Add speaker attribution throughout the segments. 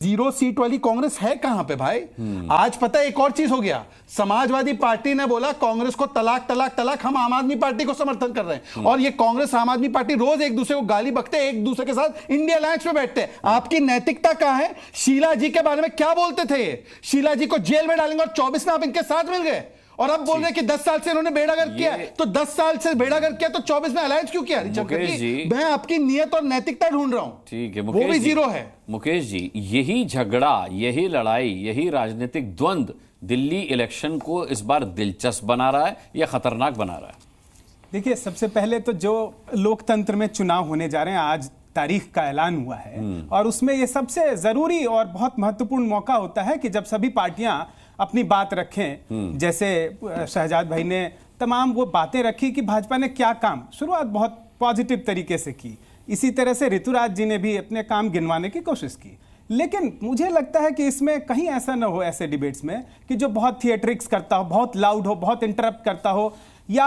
Speaker 1: Zero seat वाली कांग्रेस है कहां पे भाई? आज पता है एक और चीज हो गया, समाजवादी पार्टी ने बोला कांग्रेस को तलाक तलाक तलाक, हम आम आदमी पार्टी को समर्थन कर रहे हैं। और ये कांग्रेस आम आदमी पार्टी रोज एक दूसरे को गाली बकते हैं, एक दूसरे के साथ इंडिया अलायंस में बैठते हैं। आपकी नैतिकता कहां है? शीला जी के बारे में क्या बोलते थे? शीला जी को जेल में डालेंगे और 24 में आप इनके साथ मिल गए और अब बोल रहे हैं कि 10 साल से इन्होंने बेड़ागर्क किया। तो 10 साल से बेड़ागर्क किया तो 24 में अलायंस क्यों किया? मैं आपकी नियत और नैतिकता ढूंढ रहा हूं।
Speaker 2: ठीक है,
Speaker 1: वो भी जीरो है।
Speaker 2: मुकेश जी, यही झगड़ा, यही लड़ाई, यही राजनीतिक द्वंद्व दिल्ली इलेक्शन को इस बार दिलचस्प बना रहा है या खतरनाक बना रहा है?
Speaker 3: देखिए, सबसे पहले तो जो लोकतंत्र में चुनाव होने जा रहे हैं, आज तारीख का ऐलान हुआ है और उसमें ये सबसे जरूरी और बहुत महत्वपूर्ण मौका होता है कि जब सभी पार्टियां अपनी बात रखें। जैसे शहजाद भाई ने तमाम वो बातें रखी कि भाजपा ने क्या काम, शुरुआत बहुत पॉजिटिव तरीके से की। इसी तरह से ऋतुराज जी ने भी अपने काम गिनवाने की कोशिश की। लेकिन मुझे लगता है कि इसमें कहीं ऐसा ना हो, ऐसे डिबेट्स में, कि जो बहुत थिएट्रिक्स करता हो, बहुत लाउड हो, बहुत इंटरप्ट करता हो। या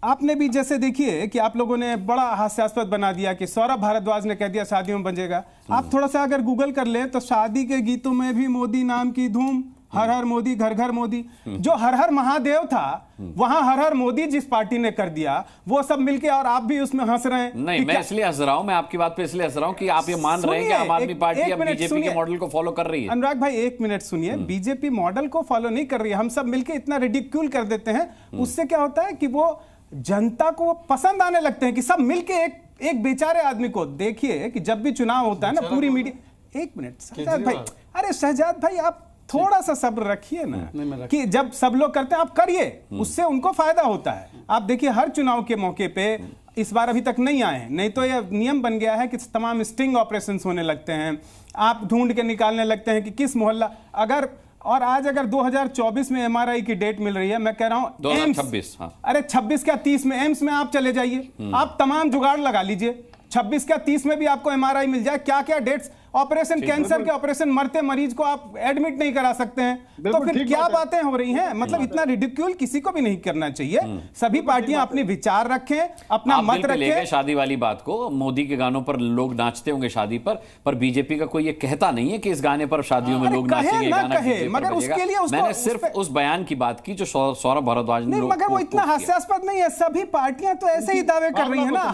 Speaker 3: आपने भी जैसे देखिए कि आप लोगों ने बड़ा हास्यास्पद बना दिया कि सौरभ भारद्वाज ने कह दिया शादियों में बजेगा। आप थोड़ा सा अगर गूगल कर लें तो शादी के गीतों में भी मोदी नाम की धूम, हर हर मोदी, घर घर मोदी। जो हर हर महादेव था वहां हर हर मोदी जिस पार्टी ने कर दिया, वो सब मिलके, और आप भी उसमें हंस रहे हैं।
Speaker 2: नहीं, मैं इसलिए हंस रहा हूं, मैं आपकी बात पे इसलिए हंस रहा हूं कि आप ये मान रहे हैं कि आम आदमी पार्टी अब बीजेपी के मॉडल को फॉलो कर रही है।
Speaker 3: अनुराग भाई, एक मिनट सुनिए। बीजेपी मॉडल को फॉलो नहीं कर रही है, हम सब मिलके इतना रिडिक्यूल कर देते हैं। उससे क्या होता है कि वो जनता को पसंद आने लगते हैं कि सब मिलके एक बेचारे आदमी को। देखिए कि जब भी चुनाव होता है ना, पूरी मीडिया, एक मिनट शहजाद भाई, अरे शहजाद भाई आप थोड़ा सा सब्र रखिए ना, कि जब सब लोग करते हैं आप करिए, उससे उनको फायदा होता है। आप देखिए हर चुनाव के मौके पे, इस बार अभी तक नहीं आए हैं, नहीं तो यह नियम बन गया है कि तमाम स्टिंग ऑपरेशंस होने लगते हैं। आप ढूंढ के निकालने लगते हैं कि किस मोहल्ला, अगर और आज अगर 2024 में एमआरआई की डेट मिल रही है, मैं कह रहा हूं
Speaker 2: 2026, हाँ।
Speaker 3: अरे 26 क्या 30 में एम्स में आप चले जाइए, आप तमाम जुगाड़ लगा लीजिए, 26 क्या 30 में भी आपको एमआरआई मिल जाए। क्या क्या डेट्स, ऑपरेशन कैंसर के ऑपरेशन, मरते मरीज को आप एडमिट नहीं करा सकते हैं, तो फिर क्या बातें हो रही हैं? मतलब इतना रिडिक्यूल किसी को भी नहीं करना चाहिए। सभी पार्टियां अपने विचार रखें, अपना मत रखें।
Speaker 2: शादी वाली बात को, मोदी के गानों पर लोग नाचते होंगे शादी पर बीजेपी का कोई ये कहता नहीं है कि इस गाने पर शादियों में लोग नाचेंगे, गाना
Speaker 3: मगर उसके लिए
Speaker 2: मैंने सिर्फ उस बयान की बात की जो सौरभ भारद्वाज ने,
Speaker 3: मगर वो इतना हास्यास्पद नहीं है। सभी पार्टियां तो ऐसे ही दावे कर रही है ना,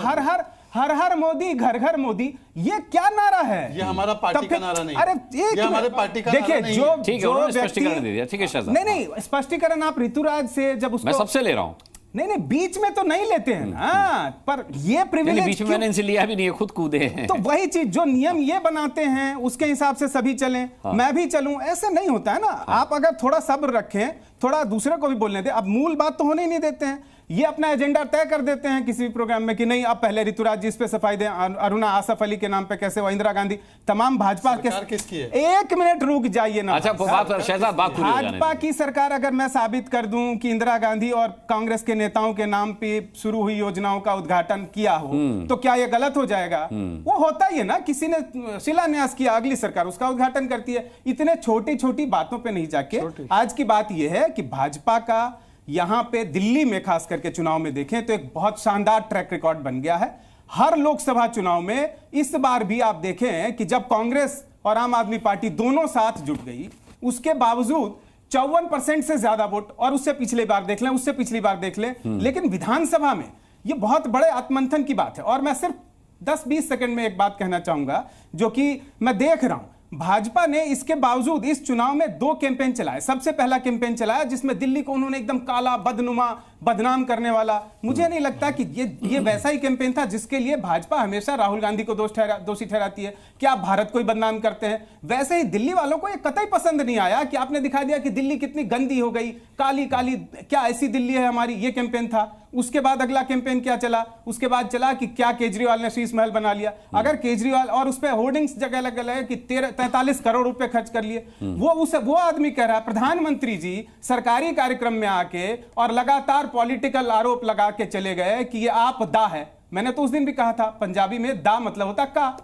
Speaker 3: हर हर मोदी, घर घर मोदी। ये क्या नारा है?
Speaker 1: ये हमारा पार्टी का नारा नहीं।
Speaker 3: अरे
Speaker 1: ये हमारे पार्टी का नारा नहीं।
Speaker 3: देखिए, जो
Speaker 2: स्पष्टीकरण दे दिया, ठीक है शहजाद।
Speaker 3: नहीं, स्पष्टीकरण आप ऋतुराज से जब उसको,
Speaker 2: मैं सबसे ले रहा हूं।
Speaker 3: नहीं, बीच में तो नहीं लेते हैं ना, पर ये प्रिविलेज
Speaker 2: बीच में मैंने इनसे लिया भी नहीं है, खुद कूदे हैं।
Speaker 3: तो वही चीज, जो नियम ये बनाते हैं उसके हिसाब से सभी चलें। हाँ। मैं भी चलूं, ऐसे नहीं होता है ना। हाँ। आप अगर थोड़ा सब्र रखें, थोड़ा दूसरे को भी बोलने दें। अब मूल बात तो होने ही नहीं देते हैं, ये अपना एजेंडा तय कर देते हैं किसी भी प्रोग्राम में कि नहीं, अब पहले ऋतुराज जी इस पे सफाई दें, अरुणा आसफ अली के नाम पे कैसे हुआ, इंदिरा गांधी, तमाम भाजपा के।
Speaker 1: किसकी है?
Speaker 3: एक मिनट रुक जाइए ना।
Speaker 2: अच्छा, शहजाद बात
Speaker 3: भाजपा की सरकार, अगर मैं साबित कर दूं कि इंदिरा गांधी और कांग्रेस के नेताओं के नाम पे शुरू हुई योजनाओं का उद्घाटन किया हो, तो क्या यह गलत हो जाएगा? वो होता ही है ना, किसी ने शिलान्यास किया, अगली सरकार उसका उद्घाटन करती है। इतने छोटी छोटी बातों पर नहीं जाके, आज की बात यह है कि भाजपा का यहां पे दिल्ली में खास करके चुनाव में देखें तो एक बहुत शानदार ट्रैक रिकॉर्ड बन गया है। हर लोकसभा चुनाव में इस बार भी आप देखें कि जब कांग्रेस और आम आदमी पार्टी दोनों साथ जुट गई, उसके बावजूद 54% से ज्यादा वोट, और उससे पिछली बार देख लें, उससे पिछली बार देख लें। लेकिन विधानसभा में यह बहुत बड़े आत्मंथन की बात है। और मैं सिर्फ 10-20 सेकंड में एक बात कहना चाहूंगा, जो कि मैं देख रहा हूं, भाजपा ने इसके बावजूद इस चुनाव में 2 कैंपेन चलाए। सबसे पहला कैंपेन चलाया जिसमें दिल्ली को उन्होंने एकदम काला, बदनुमा, बदनाम करने वाला। मुझे नहीं लगता कि ये वैसा ही कैंपेन था जिसके लिए भाजपा हमेशा राहुल गांधी को दोषी ठहराती है कि आप भारत को ही बदनाम करते हैं। वैसे ही दिल्ली वालों को ये कतई पसंद नहीं आया कि आपने दिखा दिया कि दिल्ली कितनी गंदी हो गई, काली काली, क्या ऐसी दिल्ली है हमारी, ये कैंपेन था। उसके बाद अगला कैंपेन क्या चला? उसके बाद चला कि क्या केजरीवाल ने शीश महल बना लिया। अगर केजरीवाल, और उस पर होर्डिंग्स जगह लगे कि 43 करोड़ रुपए खर्च कर लिए। वो आदमी कह रहा है प्रधानमंत्री जी सरकारी कार्यक्रम में आके और लगातार पॉलिटिकल आरोप लगा के चले गए कि ये आपदा है। मैंने तो उस दिन भी कहा था, पंजाबी में दा मतलब होता का,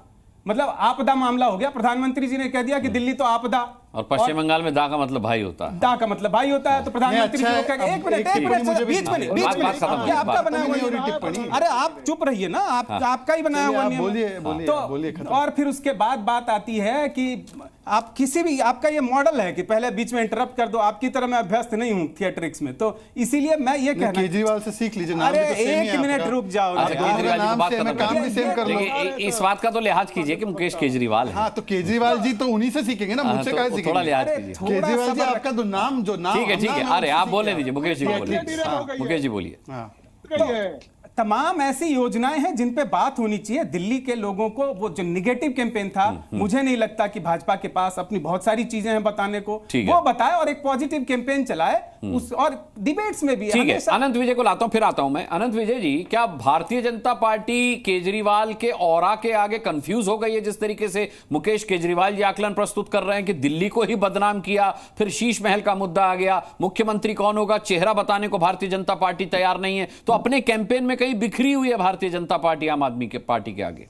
Speaker 3: मतलब आपदा मामला हो गया। प्रधानमंत्री जी ने कह दिया कि दिल्ली तो आपदा,
Speaker 2: और पश्चिम बंगाल में दा का मतलब भाई होता है।
Speaker 3: दा का मतलब भाई होता है, तो प्रधानमंत्री
Speaker 1: अच्छा
Speaker 3: जी
Speaker 1: है,
Speaker 3: को कहेंगे,
Speaker 1: अब
Speaker 3: एक मिनट
Speaker 1: एक टिप्पणी मुझे भी
Speaker 3: बीच में
Speaker 1: सुनाओ।
Speaker 3: बीच
Speaker 2: बात
Speaker 3: में
Speaker 2: खत्म
Speaker 3: ये
Speaker 2: हो,
Speaker 3: आपका
Speaker 2: बात
Speaker 3: बनाया हुआ
Speaker 1: टिप्पणी
Speaker 3: नियम।
Speaker 1: टिप्पणी।
Speaker 3: अरे आप चुप रहिए ना, आपका ही बनाया
Speaker 1: चलिए,
Speaker 3: हुआ
Speaker 1: आप
Speaker 3: नियम
Speaker 1: बोलिए,
Speaker 3: है।
Speaker 1: बोलिए,
Speaker 3: तो
Speaker 1: बोलिए, खत्म।
Speaker 3: और फिर उसके बाद बात आती है कि आप किसी भी, आपका ये मॉडल है कि पहले बीच में इंटरप्ट कर दो, आपकी तरह मैं अभ्यस्त नहीं हूं थिएट्रिक्स में, तो इसीलिए मैं ये कहना,
Speaker 1: केजरीवाल से सीख लीजिए, नाम
Speaker 3: अरे
Speaker 1: भी तो सेम ही है
Speaker 3: एक मिनट
Speaker 1: आपका।
Speaker 3: रुक जाओ
Speaker 2: अच्छा,
Speaker 3: यार।
Speaker 2: केजरीवाल जी को
Speaker 1: नाम
Speaker 2: बात
Speaker 1: सेम है,
Speaker 2: खत्म
Speaker 1: काम भी सेम कर लो।
Speaker 2: लेकिन इस बात का तो लिहाज कीजिए कि मुकेश केजरीवाल है।
Speaker 1: हाँ, तो केजरीवाल जी तो उन्हीं से सीखेंगे ना, मुझसे
Speaker 2: तो
Speaker 1: कहाँ
Speaker 2: थोड़ा
Speaker 1: सीखेंगे?
Speaker 2: लिहाज
Speaker 3: अरे
Speaker 2: कीजिए।
Speaker 3: थोड़ा
Speaker 1: केजरीवाल जी
Speaker 3: सब्र
Speaker 1: आपका तो नाम, जो नाम
Speaker 2: ठीक है, ठीक है,
Speaker 1: नाम
Speaker 2: अरे
Speaker 1: उससे
Speaker 2: आप बोलने
Speaker 1: सीखे
Speaker 2: दीजिए, मुकेश जी बोलिए।
Speaker 1: हाँ,
Speaker 2: मुकेश जी बोलिए।
Speaker 1: हाँ।
Speaker 3: तमाम ऐसी योजनाएं हैं जिन पे बात होनी चाहिए। दिल्ली के लोगों को वो जो निगेटिव कैंपेन था, मुझे नहीं लगता कि भाजपा के पास अपनी बहुत सारी चीजें हैं बताने को,
Speaker 2: ठीक है।
Speaker 3: वो बताए और एक पॉजिटिव कैंपेन चलाए उस, और डिबेट्स में भी
Speaker 2: ठीक है,
Speaker 3: हमेशा-
Speaker 2: अनंत विजय को लाता हूं, फिर आता हूं मैं। अनंत विजय जी, क्या भारतीय जनता पार्टी केजरीवाल के ऑरा के आगे कंफ्यूज हो गई है? जिस तरीके से मुकेश केजरीवाल जी आकलन प्रस्तुत कर रहे हैं कि दिल्ली को ही बदनाम किया, फिर शीश महल का मुद्दा आ गया, मुख्यमंत्री कौन होगा चेहरा बताने को भारतीय जनता पार्टी तैयार नहीं है, तो अपने कैंपेन में कहीं बिखरी हुई है भारतीय जनता पार्टी आम आदमी के पार्टी के आगे।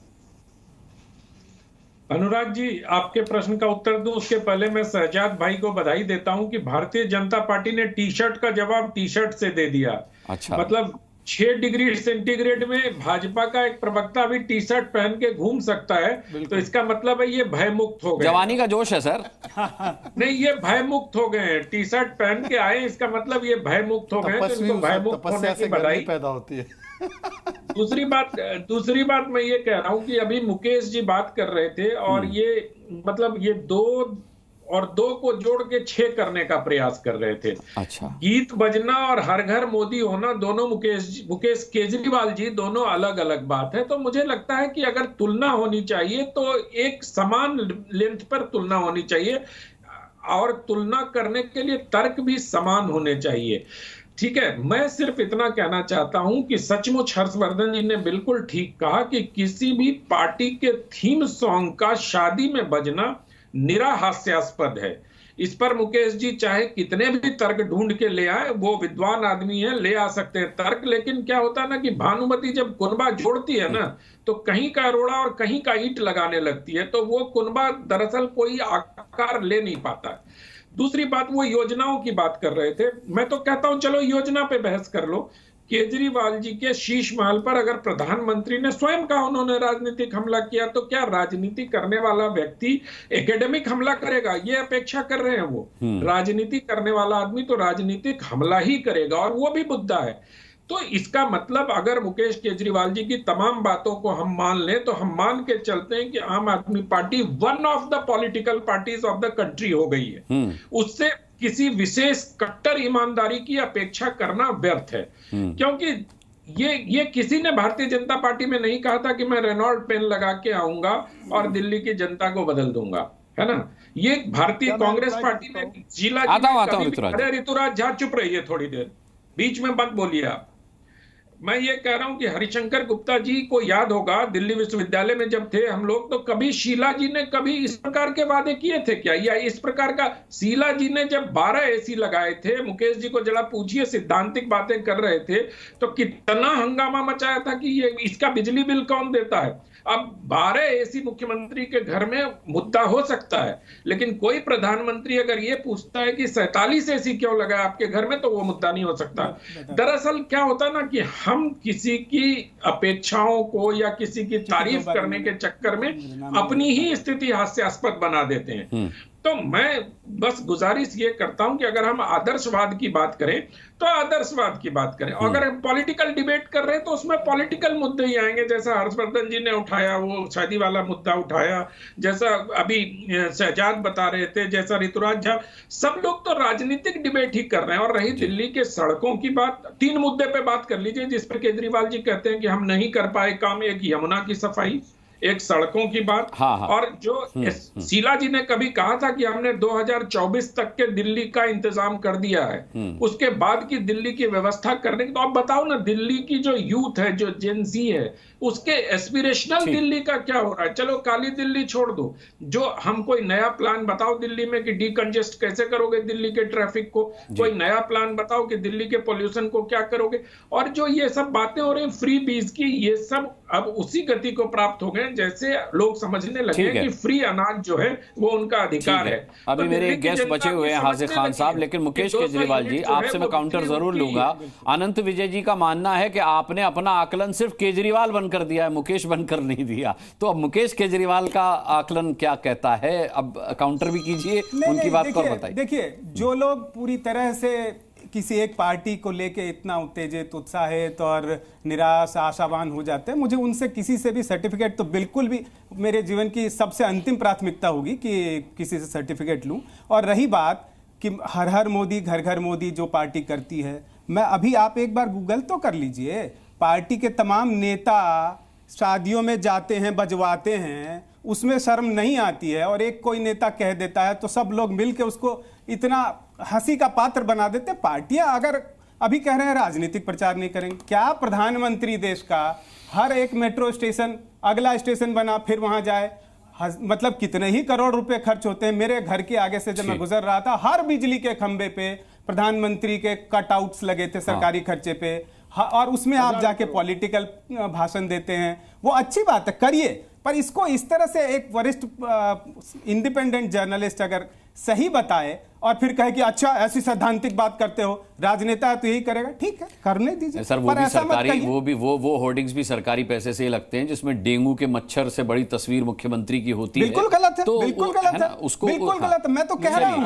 Speaker 4: अनुराग जी, आपके प्रश्न का उत्तर दूं उसके पहले मैं शहजाद भाई को बधाई देता हूं कि भारतीय जनता पार्टी ने टी शर्ट का जवाब टी शर्ट से दे दिया।
Speaker 2: अच्छा।
Speaker 4: मतलब 6 डिग्री सेंटीग्रेड में भाजपा का एक प्रवक्ता भी टी शर्ट पहन के घूम सकता है, तो इसका मतलब है ये भयमुक्त हो गए।
Speaker 2: जवानी का जोश है सर।
Speaker 4: नहीं, ये भयमुक्त हो गए हैं, टी शर्ट पहन के आए, इसका मतलब ये भयमुक्त हो गए, तो इनको भयमुक्त होने
Speaker 1: तपस्या
Speaker 4: की
Speaker 1: से
Speaker 4: बधाई।
Speaker 1: गर्मी पैदा होती है।
Speaker 4: दूसरी बात मैं ये कह रहा हूं कि अभी मुकेश जी बात कर रहे थे और ये मतलब ये 2 और 2 को जोड़ के 6 करने का प्रयास कर रहे थे।
Speaker 2: अच्छा।
Speaker 4: गीत बजना और हर घर मोदी होना, दोनों मुकेश केजरीवाल जी, दोनों अलग अलग बात है। तो मुझे लगता है कि अगर तुलना होनी चाहिए तो एक समान लेंथ पर तुलना होनी चाहिए, और तुलना करने के लिए तर्क भी समान होने चाहिए। ठीक है, मैं सिर्फ इतना कहना चाहता हूं कि सचमुच हर्षवर्धन जी ने बिल्कुल ठीक कहा कि किसी भी पार्टी के थीम सॉन्ग का शादी में बजना निरा हास्यास्पद है। इस पर मुकेश जी चाहे कितने भी तर्क ढूंढ के ले आए, वो विद्वान आदमी है, ले आ सकते हैं तर्क, लेकिन क्या होता है ना कि भानुमति जब कुनबा जोड़ती है ना, तो कहीं का रोड़ा और कहीं का ईंट लगाने लगती है, तो वो कुनबा दरअसल कोई आकार ले नहीं पाता है। दूसरी बात, वो योजनाओं की बात कर रहे थे, मैं तो कहता हूं चलो योजना पे बहस कर लो। केजरीवाल जी के शीश महल पर अगर प्रधानमंत्री ने स्वयं कहा उन्होंने राजनीतिक हमला किया, तो क्या राजनीति करने वाला व्यक्ति एकेडमिक हमला करेगा? ये अपेक्षा कर रहे हैं वो। राजनीति करने वाला आदमी तो राजनीतिक हमला ही करेगा, और वो भी मुद्दा है। तो इसका मतलब अगर मुकेश केजरीवाल जी की तमाम बातों को हम मान लें, तो हम मान के चलते हैं कि आम आदमी party one of the political parties of the country हो गई है। उससे किसी विशेष कट्टर ईमानदारी की अपेक्षा करना व्यर्थ है, क्योंकि ये किसी ने भारतीय जनता पार्टी में नहीं कहा था कि मैं रेनॉल्ट पेन लगा के आऊंगा और दिल्ली की जनता को बदल दूंगा, है ना। ये भारतीय कांग्रेस पार्टी ने जिला अरे ऋतुराज झा चुप रहिए थोड़ी देर, बीच में मत बोलिए आप। मैं ये कह रहा हूं कि हरिशंकर गुप्ता जी को याद होगा, दिल्ली विश्वविद्यालय में जब थे हम लोग, तो कभी शीला जी ने कभी इस प्रकार के वादे किए थे क्या? या इस प्रकार का, शीला जी ने जब 12 एसी लगाए थे, मुकेश जी को जरा पूछिए, सिद्धांतिक बातें कर रहे थे, तो कितना हंगामा मचाया था कि ये इसका बिजली बिल कौन देता है। अब 12 एसी मुख्यमंत्री के घर में मुद्दा हो सकता है, लेकिन कोई प्रधानमंत्री अगर ये पूछता है कि 47 एसी क्यों लगा आपके घर में, तो वो मुद्दा नहीं हो सकता। दरअसल क्या होता ना कि हम किसी की अपेक्षाओं को या किसी की तारीफ करने के चक्कर में अपनी ही स्थिति हास्यास्पद बना देते हैं। तो मैं बस गुजारिश ये करता हूं कि अगर हम आदर्शवाद की बात करें तो आदर्शवाद की बात करें, अगर हम पॉलिटिकल डिबेट कर रहे हैं तो उसमें पॉलिटिकल मुद्दे ही आएंगे, जैसा हर्षवर्धन जी ने उठाया वो शादी वाला मुद्दा उठाया, जैसा अभी शहजाद बता रहे थे, जैसा ऋतुराज झा, सब लोग तो राजनीतिक डिबेट ही कर रहे हैं। और रही दिल्ली के सड़कों की बात, 3 मुद्दे पे बात कर लीजिए जिस पर केजरीवाल जी कहते हैं कि हम नहीं कर पाए काम। एक यमुना की सफाई, एक सड़कों की बात,
Speaker 2: हाँ।
Speaker 4: और जो शीला जी ने कभी कहा था कि हमने 2024 तक के दिल्ली का इंतजाम कर दिया है, उसके बाद की दिल्ली की व्यवस्था करने की। तो आप बताओ ना, दिल्ली की जो यूथ है, जो जेन ज़ी है, उसके एस्पिरेशनल दिल्ली का क्या हो रहा है? चलो काली दिल्ली छोड़ दो, जो हम कोई नया प्लान बताओ दिल्ली में कि डीकंजेस्ट कैसे करोगे दिल्ली के ट्रैफिक को, कोई नया प्लान बताओ कि दिल्ली के पोल्यूशन को क्या करोगे। और जो ये सब बातें हो रही फ्री बीज की, ये सब अब उसी गति को प्राप्त हो गए जैसे लोग समझने लगे हैं कि फ्री अनाज जो है वो उनका अधिकार है।
Speaker 2: अभी
Speaker 4: तो
Speaker 2: मेरे गेस्ट बचे हुए हैं हाजिर खान साहब, लेकिन मुकेश केजरीवाल जी आपसे मैं काउंटर जरूर लूंगा। अनंत विजय जी का मानना है कि आपने अपना आकलन सिर्फ केजरीवाल बनकर दिया है, मुकेश बनकर नहीं दिया। तो अब मुकेश केजरीवाल का आकलन क्या कहता है? अब काउंटर भी कीजिए, उनकी बात पर बताइए।
Speaker 3: देखिए, जो लोग पूरी तरह से किसी एक पार्टी को लेके इतना उत्तेजित, उत्साहित और निराश, आशावान हो जाते हैं, मुझे उनसे किसी से भी सर्टिफिकेट तो बिल्कुल भी, मेरे जीवन की सबसे अंतिम प्राथमिकता होगी कि किसी से सर्टिफिकेट लूं। और रही बात कि हर हर मोदी, घर घर मोदी जो पार्टी करती है, मैं अभी आप एक बार गूगल तो कर लीजिए, पार्टी के तमाम नेता शादियों में जाते हैं, बजवाते हैं, उसमें शर्म नहीं आती है। और एक कोई नेता कह देता है तो सब लोग मिलकर उसको इतना हंसी का पात्र बना देते। पार्टियां अगर अभी कह रहे हैं राजनीतिक प्रचार नहीं करेंगे, क्या प्रधानमंत्री देश का हर एक मेट्रो स्टेशन अगला स्टेशन बना फिर वहां जाए? मतलब कितने ही करोड़ रुपए खर्च होते हैं। मेरे घर के आगे से जब मैं गुजर रहा था, हर बिजली के खंबे पे प्रधानमंत्री के कटआउट्स लगे थे सरकारी खर्चे पे, और उसमें आप जाके पॉलिटिकल भाषण देते हैं। वो अच्छी बात है, करिए, पर इसको इस तरह से एक वरिष्ठ इंडिपेंडेंट जर्नलिस्ट अगर सही बताए और फिर कहे कि अच्छा ऐसी सैद्धांतिक बात करते हो, राजनेता है तो यही करेगा, ठीक है, करने दीजिए।
Speaker 2: सर वो भी सरकारी, वो होर्डिंग्स भी सरकारी पैसे से लगते हैं जिसमें डेंगू के मच्छर से बड़ी तस्वीर मुख्यमंत्री की होती है।
Speaker 3: बिल्कुल गलत है,
Speaker 2: तो
Speaker 3: बिल्कुल गलत है,
Speaker 2: उसको
Speaker 3: बिल्कुल गलत है। मैं तो कह रहा हूं,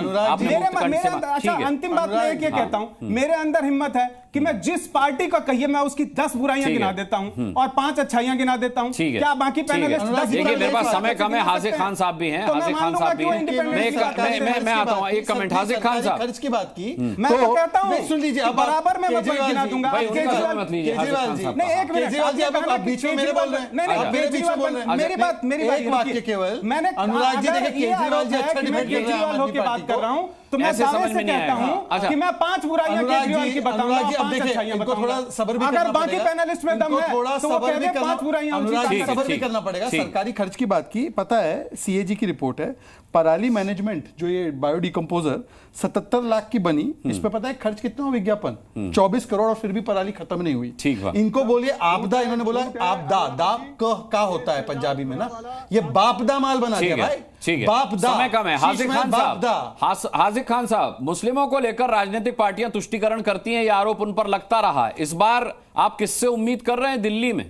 Speaker 3: अच्छा अंतिम बात मैं ये कहता हूं, मेरे अंदर हिम्मत है कि मैं जिस पार्टी का कहिए मैं उसकी 10 बुराइयां गिना देता हूं और 5 अच्छाइयां गिना देता हूं। क्या बाकी पैनलिस्ट?
Speaker 2: देखिए मेरे पास समय कम है, हाजिर खान साहब भी हैं, हाजिर खान साहब भी हैं। मैं आता हूं, एक कमेंट हाजिर खान साहब,
Speaker 1: खर्च की बात की,
Speaker 3: मैं तो कहता हूं
Speaker 1: सुन लीजिए, अब
Speaker 3: बराबर में मैं गिना दूंगा।
Speaker 2: केजरीवाल जी,
Speaker 3: नहीं एक मिनट,
Speaker 1: केजरीवाल जी आप बीच में मेरे बोल रहे हैं, नहीं मेरे बीच में बोल रहे हैं।
Speaker 3: मेरी बात
Speaker 1: एक वाक्य केवल,
Speaker 3: मैंने
Speaker 1: अनुराग जी देखिए केजरीवाल जी अच्छा डिबेट कर रहे हैं,
Speaker 3: केजरीवाल होकर बात कर रहा हूं तो मैं दावे से कहता हूं कि मैं 5 बुराइयां केजरीवाल की बताऊंगा, 5 अच्छाइयां बताऊंगा। अगर बाकी पैनलिस्ट में दम है तो वो कहते हैं 5 बुराइयां उनकी,
Speaker 1: सबर भी करना पड़ेगा। सरकारी खर्च की बात की, पता है सीएजी की रिपोर्ट है, पराली मैनेजमेंट जो ये बायोडिकम्पोजर 77 लाख की बनी, इस पे पता है खर्च कितना हो? विज्ञापन 24 करोड़ और फिर भी पराली खत्म नहीं हुई। इनको बोलिए आपदा, इन्होंने बोला आपदा, दा का होता है पंजाबी में ना, ये बापदा माल बना दिया भाई। बापदा।
Speaker 2: समय कम है। हाजिर खान साहब, मुस्लिमों को लेकर राजनीतिक पार्टियां तुष्टीकरण करती हैं, ये आरोप उन पर लगता रहा है। इस बार आप किससे उम्मीद कर रहे हैं दिल्ली में?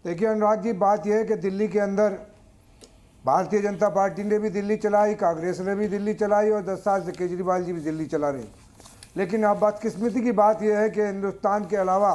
Speaker 5: देखिए अनुराग जी, बात यह है कि दिल्ली के अंदर भारतीय जनता पार्टी ने भी दिल्ली चलाई, कांग्रेस ने भी दिल्ली चलाई और 10 साल से केजरीवाल जी भी दिल्ली चला रहे। लेकिन अब बदकिस्मती की बात यह है कि हिंदुस्तान के अलावा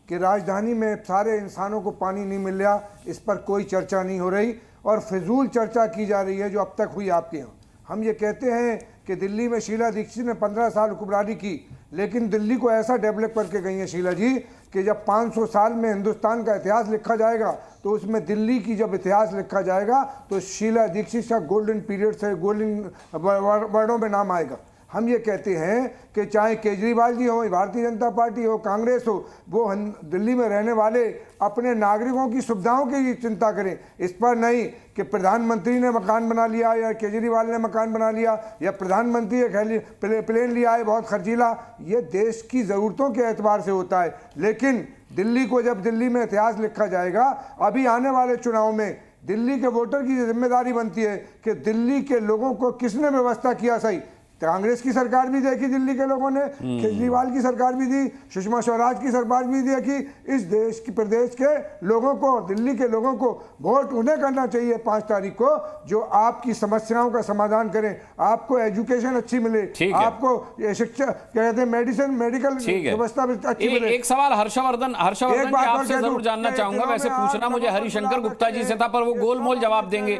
Speaker 5: कि राजधानी में सारे इंसानों को पानी नहीं मिल रहा, इस पर कोई चर्चा नहीं हो रही और फिजूल चर्चा की जा रही है जो अब तक हुई आपके यहाँ। हम ये कहते हैं कि दिल्ली में शीला दीक्षित ने 15 साल हुक्मरानी की, लेकिन दिल्ली को ऐसा डेवलप करके गई है शीला जी कि जब 500 साल में हिंदुस्तान का इतिहास लिखा जाएगा तो उसमें दिल्ली की जब इतिहास लिखा जाएगा तो शीला दीक्षित का गोल्डन पीरियड से गोल्डन वर्णों में नाम आएगा। हम ये कहते हैं कि चाहे केजरीवाल जी हो, भारतीय जनता पार्टी हो, कांग्रेस हो, वो दिल्ली में रहने वाले अपने नागरिकों की सुविधाओं की चिंता करें, इस पर नहीं कि प्रधानमंत्री ने मकान बना लिया या केजरीवाल ने मकान बना लिया या प्रधानमंत्री प्लेन लिया है बहुत खर्चीला। ये देश की ज़रूरतों के एतबार से होता है, लेकिन दिल्ली को जब दिल्ली में इतिहास लिखा जाएगा, अभी आने वाले चुनाव में दिल्ली के वोटर की जिम्मेदारी बनती है कि दिल्ली के लोगों को किसने व्यवस्था किया सही। कांग्रेस की सरकार भी देखी दिल्ली के लोगों ने, केजरीवाल की सरकार भी दी, सुषमा स्वराज की सरकार भी देखी। इस देश की प्रदेश के लोगों को, दिल्ली के लोगों को वोट उन्हें करना चाहिए 5 तारीख को जो आपकी समस्याओं का समाधान करें, आपको एजुकेशन अच्छी मिले, आपको शिक्षा क्या कहते हैं मेडिकल व्यवस्था अच्छी मिले।
Speaker 2: एक सवाल हर्षवर्धन आपसे जरूर जानना चाहूंगा, वैसे पूछना मुझे हरिशंकर गुप्ता जी से था पर वो गोलमोल जवाब देंगे।